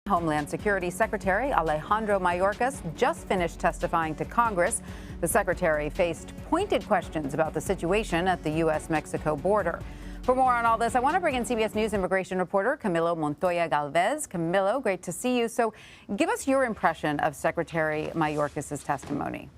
Homeland Security Secretary Alejandro Mayorkas just finished testifying to Congress. The secretary faced pointed questions about the situation at the U.S. Mexico border. For more on all this, I want to bring in CBS News immigration reporter Camilo Montoya-Galvez. Camilo, great to see you. So give us your impression of Secretary Mayorkas' testimony.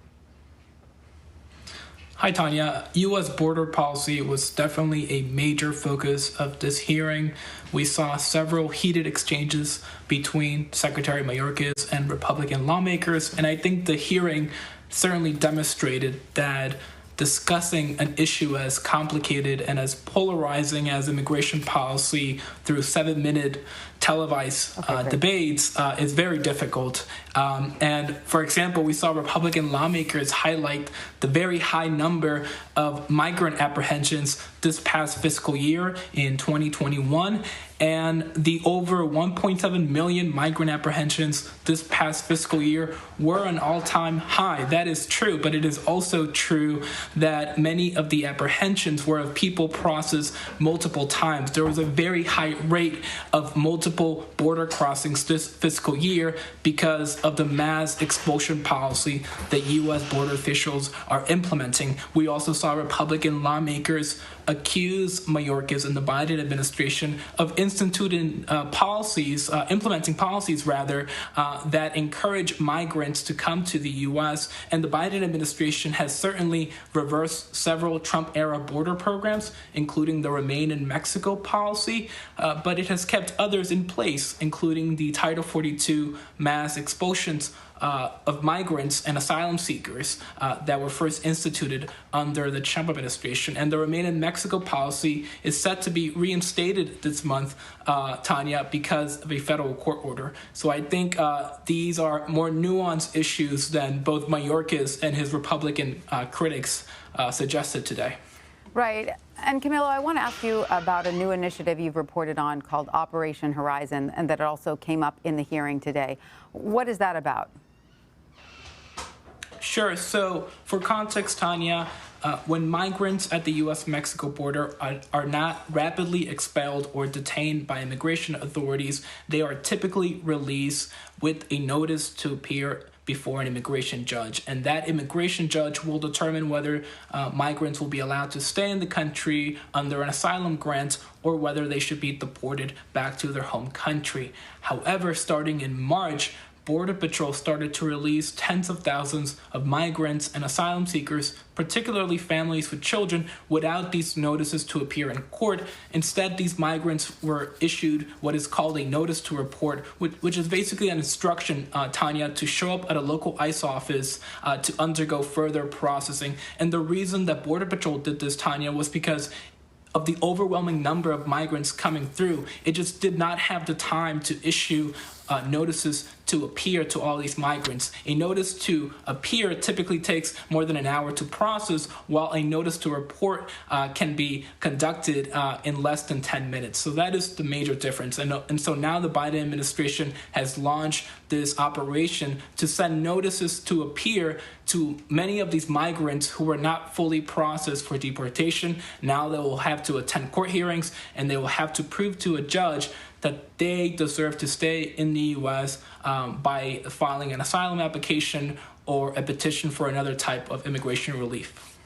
Hi, Tanya. U.S. border policy was definitely a major focus of this hearing. We saw several heated exchanges between Secretary Mayorkas and Republican lawmakers, and I think the hearing certainly demonstrated that discussing an issue as complicated and as polarizing as immigration policy through 7-minute televised debates is very difficult. And for example, we saw Republican lawmakers highlight the very high number of migrant apprehensions this past fiscal year in 2021 and the over 1.7 million migrant apprehensions this past fiscal year were an all-time high. That is true, but it is also true that many of the apprehensions were of people processed multiple times. There was a very high rate of multiple border crossings this fiscal year because of the mass expulsion policy that U.S. border officials are implementing. We also saw Republican lawmakers accuse Mayorkas and the Biden administration of implementing policies that encourage migrants to come to the U.S. And the Biden administration has certainly reversed several Trump-era border programs, including the Remain in Mexico policy, but it has kept others in place, including the Title 42 mass expulsions of migrants and asylum seekers that were first instituted under the Trump administration. And the Remain in Mexico policy is set to be reinstated this month, Tanya, because of a federal court order. So I think these are more nuanced issues than both Mayorkas and his Republican critics suggested today. Right. And Camilo, I want to ask you about a new initiative you've reported on called Operation Horizon, and that it also came up in the hearing today. What is that about? Sure. So for context, Tanya, when migrants at the U.S. Mexico border are not rapidly expelled or detained by immigration authorities, they are typically released with a notice to appear before an immigration judge. And that immigration judge will determine whether migrants will be allowed to stay in the country under an asylum grant or whether they should be deported back to their home country. However, starting in March, Border Patrol started to release tens of thousands of migrants and asylum seekers, particularly families with children, without these notices to appear in court. Instead, these migrants were issued what is called a notice to report, which is basically an instruction, Tanya, to show up at a local ICE office to undergo further processing. And the reason that Border Patrol did this, Tanya, was because of the overwhelming number of migrants coming through. It just did not have the time to issue notices to appear to all these migrants. A notice to appear typically takes more than an hour to process, while a notice to report can be conducted in less than 10 minutes. So that is the major difference. And so now the Biden administration has launched this operation to send notices to appear to many of these migrants who were not fully processed for deportation. Now they will have to attend court hearings, and they will have to prove to a judge that they deserve to stay in the U.S. By filing an asylum application or a petition for another type of immigration relief.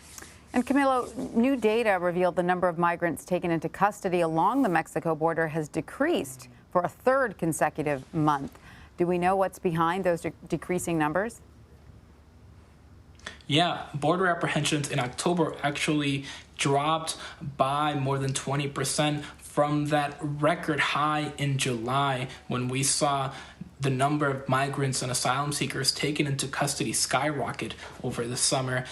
And Camilo, new data revealed the number of migrants taken into custody along the Mexico border has decreased for a third consecutive month. Do we know what's behind those decreasing numbers? Yeah, border apprehensions in October actually dropped by more than 20% from that record high in July, when we saw the number of migrants and asylum seekers taken into custody skyrocket over the summer.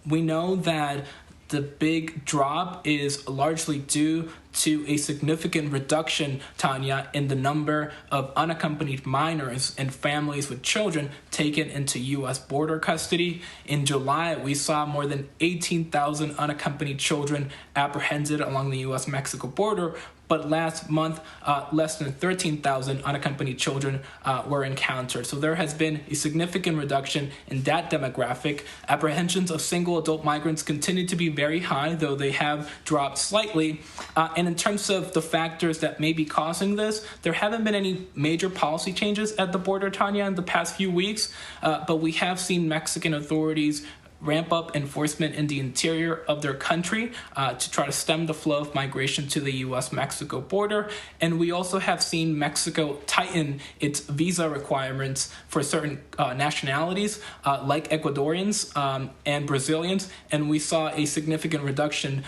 We know that the big drop is largely due to a significant reduction, Tanya, in the number of unaccompanied minors and families with children taken into U.S. border custody. In July, we saw more than 18,000 unaccompanied children apprehended along the U.S. Mexico border, but last month, less than 13,000 unaccompanied children were encountered. So there has been a significant reduction in that demographic. Apprehensions of single adult migrants continue to be very high, though they have dropped slightly. And in terms of the factors that may be causing this, there haven't been any major policy changes at the border, Tanya, in the past few weeks, but we have seen Mexican authorities ramp up enforcement in the interior of their country to try to stem the flow of migration to the U.S. Mexico border. And we also have seen Mexico tighten its visa requirements for certain nationalities like Ecuadorians and Brazilians. And we saw a significant reduction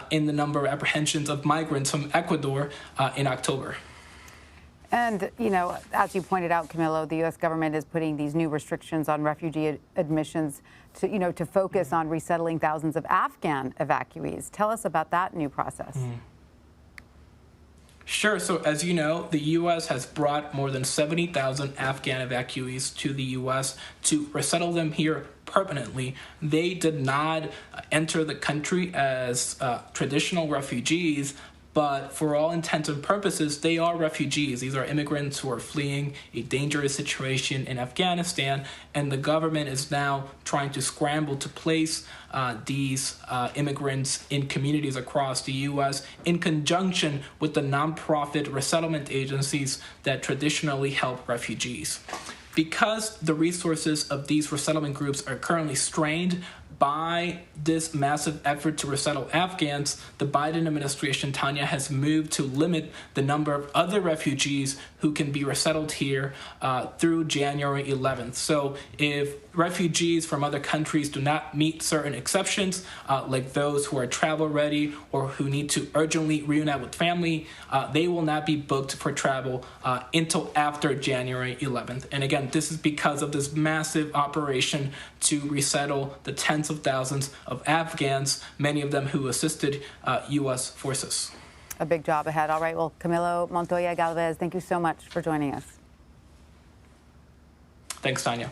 in the number of apprehensions of migrants from Ecuador in October. And, you know, as you pointed out, Camilo, the U.S. government is putting these new restrictions on refugee admissions to, you know, to focus on resettling thousands of Afghan evacuees. Tell us about that new process. Sure. So as you know, the U.S. has brought more than 70,000 Afghan evacuees to the U.S. to resettle them here permanently. They did not enter the country as traditional refugees, but for all intents and purposes, they are refugees. These are immigrants who are fleeing a dangerous situation in Afghanistan, and the government is now trying to scramble to place these immigrants in communities across the U.S. in conjunction with the nonprofit resettlement agencies that traditionally help refugees. Because the resources of these resettlement groups are currently strained by this massive effort to resettle Afghans, the Biden administration, Tanya, has moved to limit the number of other refugees who can be resettled here through January 11th. So if refugees from other countries do not meet certain exceptions, like those who are travel ready or who need to urgently reunite with family, they will not be booked for travel until after January 11th. And again, this is because of this massive operation to resettle the tens of thousands of Afghans, many of them who assisted U.S. forces. A big job ahead. All right. Well, Camilo Montoya-Galvez, thank you so much for joining us. Thanks, Tanya.